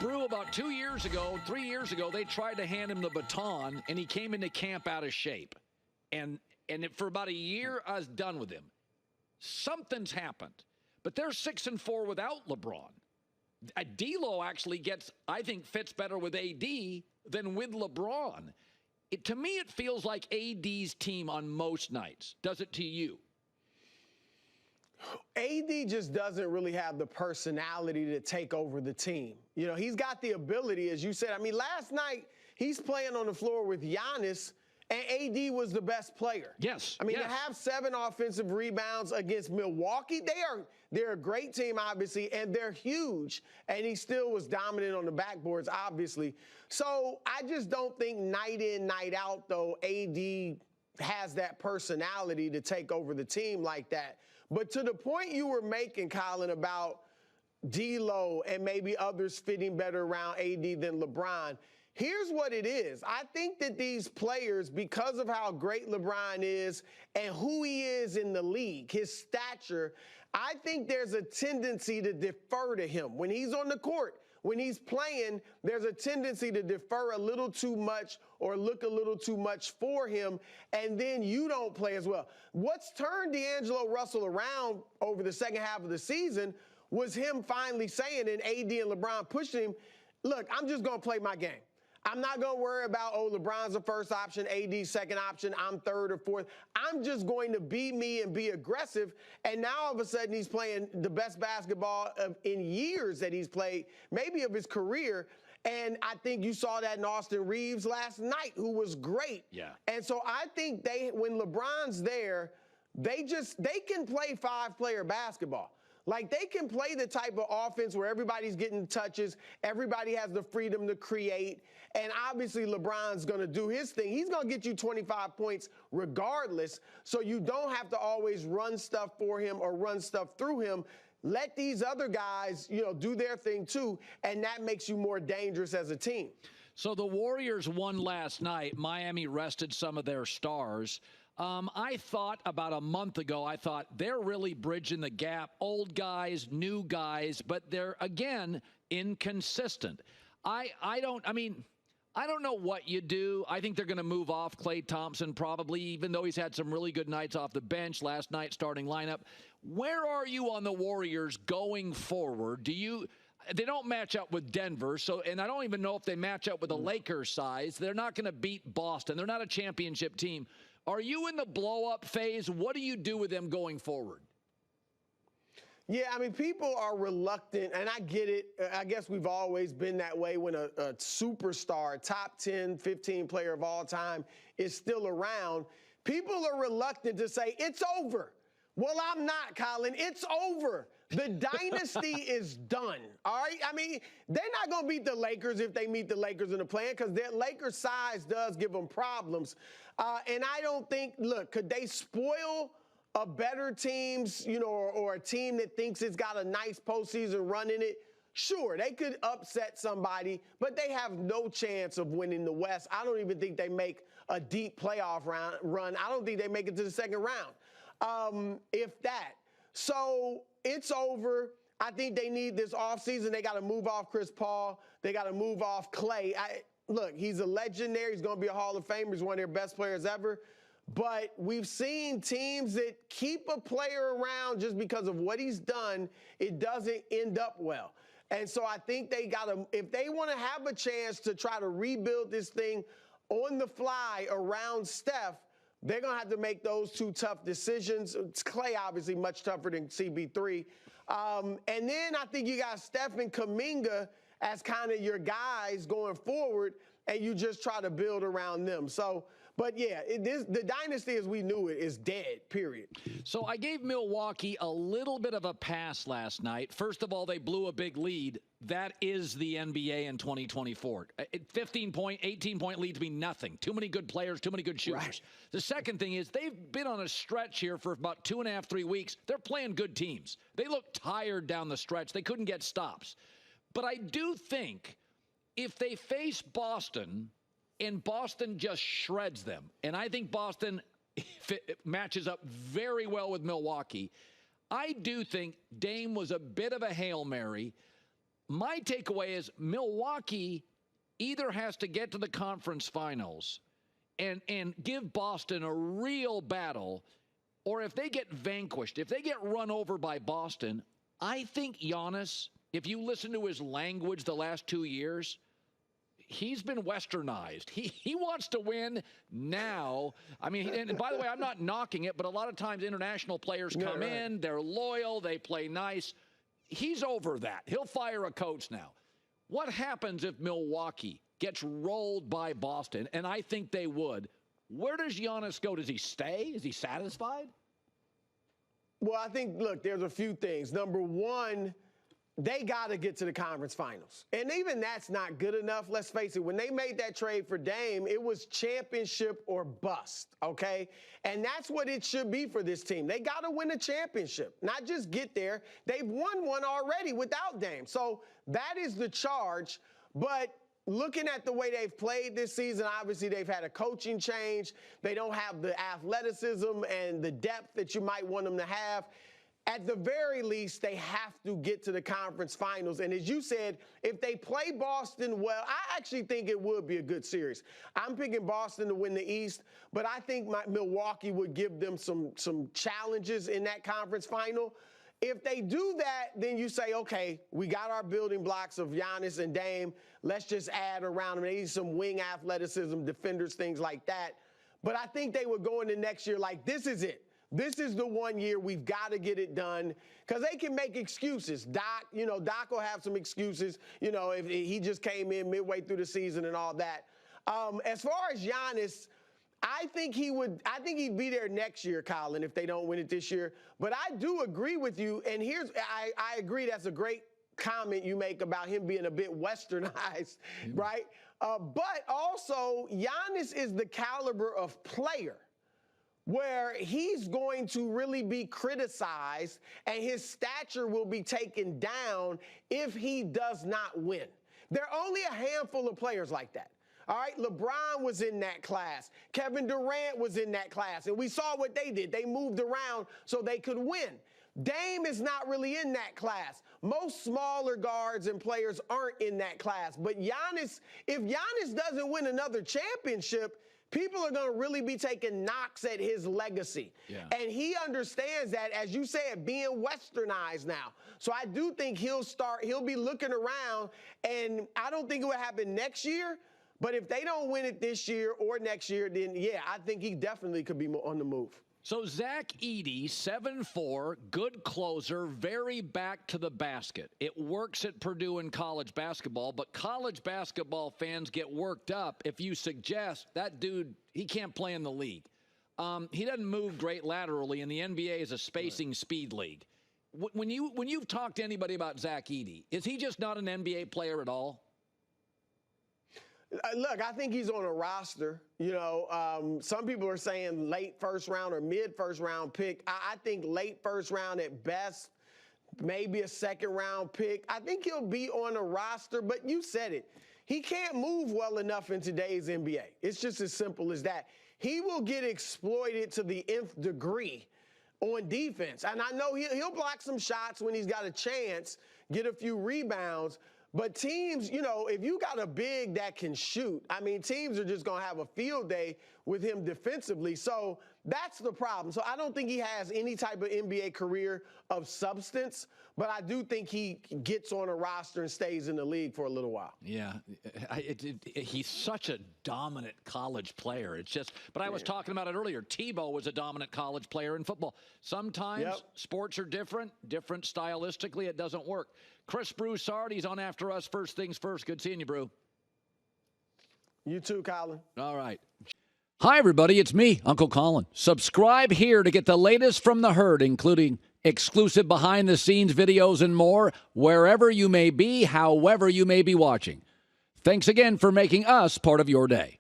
Brou, about 3 years ago, they tried to hand him the baton, and he came into camp out of shape. And for about a year, I was done with him. Something's happened. But they're 6-4 without LeBron. D'Lo actually I think, fits better with AD than with LeBron. To me, it feels like AD's team on most nights. Does it to you? AD just doesn't really have the personality to take over the team. You know, he's got the ability, as you said. I mean, last night, he's playing on the floor with Giannis, and AD was the best player. Yes. I mean, to have 7 offensive rebounds against Milwaukee, they're a great team, obviously, and they're huge. And he still was dominant on the backboards, obviously. So I just don't think night in, night out, though, AD has that personality to take over the team like that. But to the point you were making, Colin, about D'Lo and maybe others fitting better around AD than LeBron, here's what it is. I think that these players, because of how great LeBron is and who he is in the league, his stature, I think there's a tendency to defer to him. When he's on the court, when he's playing, there's a tendency to defer a little too much or look a little too much for him, and then you don't play as well. What's turned D'Angelo Russell around over the second half of the season was him finally saying, and AD and LeBron pushing him, look, I'm just going to play my game. I'm not going to worry about, LeBron's the first option, AD's second option, I'm third or fourth. I'm just going to be me and be aggressive. And now all of a sudden he's playing the best basketball in years that he's played, maybe of his career. And I think you saw that in Austin Reeves last night, who was great. Yeah. And so I think when LeBron's there, they can play 5-player basketball. Like, they can play the type of offense where everybody's getting touches, everybody has the freedom to create, and obviously LeBron's going to do his thing. He's going to get you 25 points regardless, so you don't have to always run stuff for him or run stuff through him. Let these other guys, do their thing too, and that makes you more dangerous as a team. So the Warriors won last night. Miami rested some of their stars. I thought about a month ago, they're really bridging the gap. Old guys, new guys, but they're, again, inconsistent. I don't know what you do. I think they're going to move off Klay Thompson probably, even though he's had some really good nights off the bench last night, starting lineup. Where are you on the Warriors going forward? They don't match up with Denver, and I don't even know if they match up with the Lakers size. They're not going to beat Boston. They're not a championship team. Are you in the blow-up phase? What do you do with them going forward? Yeah, I mean, people are reluctant, and I get it. I guess we've always been that way when a superstar, top 10, 15 player of all time is still around. People are reluctant to say, it's over. Well, I'm not, Colin. It's over. The dynasty is done, all right? I mean, they're not going to beat the Lakers if they meet the Lakers in the play-in because their Lakers size does give them problems. And I don't think, look, could they spoil a better teams, or a team that thinks it's got a nice postseason run in it? Sure, they could upset somebody, but they have no chance of winning the West. I don't even think they make a deep playoff run. I don't think they make it to the second round, if that. So it's over. I think they need this offseason. They got to move off Chris Paul. They got to move off Klay. Look, he's a legendary. He's going to be a Hall of Famer. He's one of their best players ever. But we've seen teams that keep a player around just because of what he's done, it doesn't end up well. And so I think they got to, if they want to have a chance to try to rebuild this thing on the fly around Steph, they're going to have to make those two tough decisions. It's Klay, obviously, much tougher than CB3. And then I think you got Steph and Kuminga as kind of your guys going forward, and you just try to build around them. So, but yeah, the dynasty as we knew it is dead, period. So I gave Milwaukee a little bit of a pass last night. First of all, they blew a big lead. That is the NBA in 2024. 15-point, 18-point leads mean nothing. Too many good players, too many good shooters. Right. The second thing is they've been on a stretch here for about 2.5, 3 weeks. They're playing good teams. They look tired down the stretch. They couldn't get stops. But I do think if they face Boston and Boston just shreds them, and I think Boston matches up very well with Milwaukee, I do think Dame was a bit of a Hail Mary. my takeaway is Milwaukee either has to get to the conference finals and give Boston a real battle, or if they get vanquished, if they get run over by Boston, I think Giannis, if you listen to his language the last 2 years, he's been westernized. He wants to win now. I mean, and by the way, I'm not knocking it, but a lot of times international players come in, they're loyal, they play nice. He's over that. He'll fire a coach now. What happens if Milwaukee gets rolled by Boston? And I think they would. Where does Giannis go? Does he stay? Is he satisfied? Well, I think, look, there's a few things. Number one, they got to get to the conference finals. And even that's not good enough. Let's face it. When they made that trade for Dame, it was championship or bust, okay? And that's what it should be for this team. They got to win a championship, not just get there. They've won one already without Dame. So that is the charge. But looking at the way they've played this season, obviously they've had a coaching change. They don't have the athleticism and the depth that you might want them to have. At the very least, they have to get to the conference finals. And as you said, if they play Boston well, I actually think it would be a good series. I'm picking Boston to win the East, but I think Milwaukee would give them some challenges in that conference final. If they do that, then you say, okay, we got our building blocks of Giannis and Dame. Let's just add around them. They need some wing athleticism, defenders, things like that. But I think they would go into next year like, this is it. This is the 1 year we've got to get it done, because they can make excuses. Doc will have some excuses, if he just came in midway through the season and all that. As far as Giannis, I think he'd be there next year, Colin, if they don't win it this year. But I do agree with you, and I agree that's a great comment you make about him being a bit westernized, right? But also, Giannis is the caliber of player where he's going to really be criticized and his stature will be taken down if he does not win. There are only a handful of players like that. All right, LeBron was in that class. Kevin Durant was in that class, and we saw what they did. They moved around so they could win. Dame is not really in that class. Most smaller guards and players aren't in that class. But Giannis, if Giannis doesn't win another championship, people are going to really be taking knocks at his legacy. Yeah. And he understands that, as you said, being westernized now. So I do think he'll be looking around, and I don't think it will happen next year. But if they don't win it this year or next year, then, yeah, I think he definitely could be on the move. So Zach Edey, 7'4", good closer, very back to the basket. It works at Purdue in college basketball, but college basketball fans get worked up if you suggest that dude, he can't play in the league. He doesn't move great laterally, and the NBA is a spacing speed league. When you've talked to anybody about Zach Edey, is he just not an NBA player at all? Look, I think he's on a roster. Some people are saying late first round or mid first round pick. I think late first round at best, maybe a second round pick. I think he'll be on a roster, but you said it. He can't move well enough in today's NBA. It's just as simple as that. He will get exploited to the nth degree on defense. And I know he'll block some shots when he's got a chance, get a few rebounds. But teams, if you got a big that can shoot, teams are just going to have a field day with him defensively. So that's the problem. So I don't think he has any type of NBA career of substance, but I do think he gets on a roster and stays in the league for a little while. Yeah, he's such a dominant college player. It's just, but I was talking about it earlier. Tebow was a dominant college player in football. Sometimes sports are different stylistically. It doesn't work. Chris Broussard, he's on after us. First things first. Good seeing you, Brou. You too, Colin. All right. Hi, everybody. It's me, Uncle Colin. Subscribe here to get the latest from the herd, including exclusive behind-the-scenes videos and more, wherever you may be, however you may be watching. Thanks again for making us part of your day.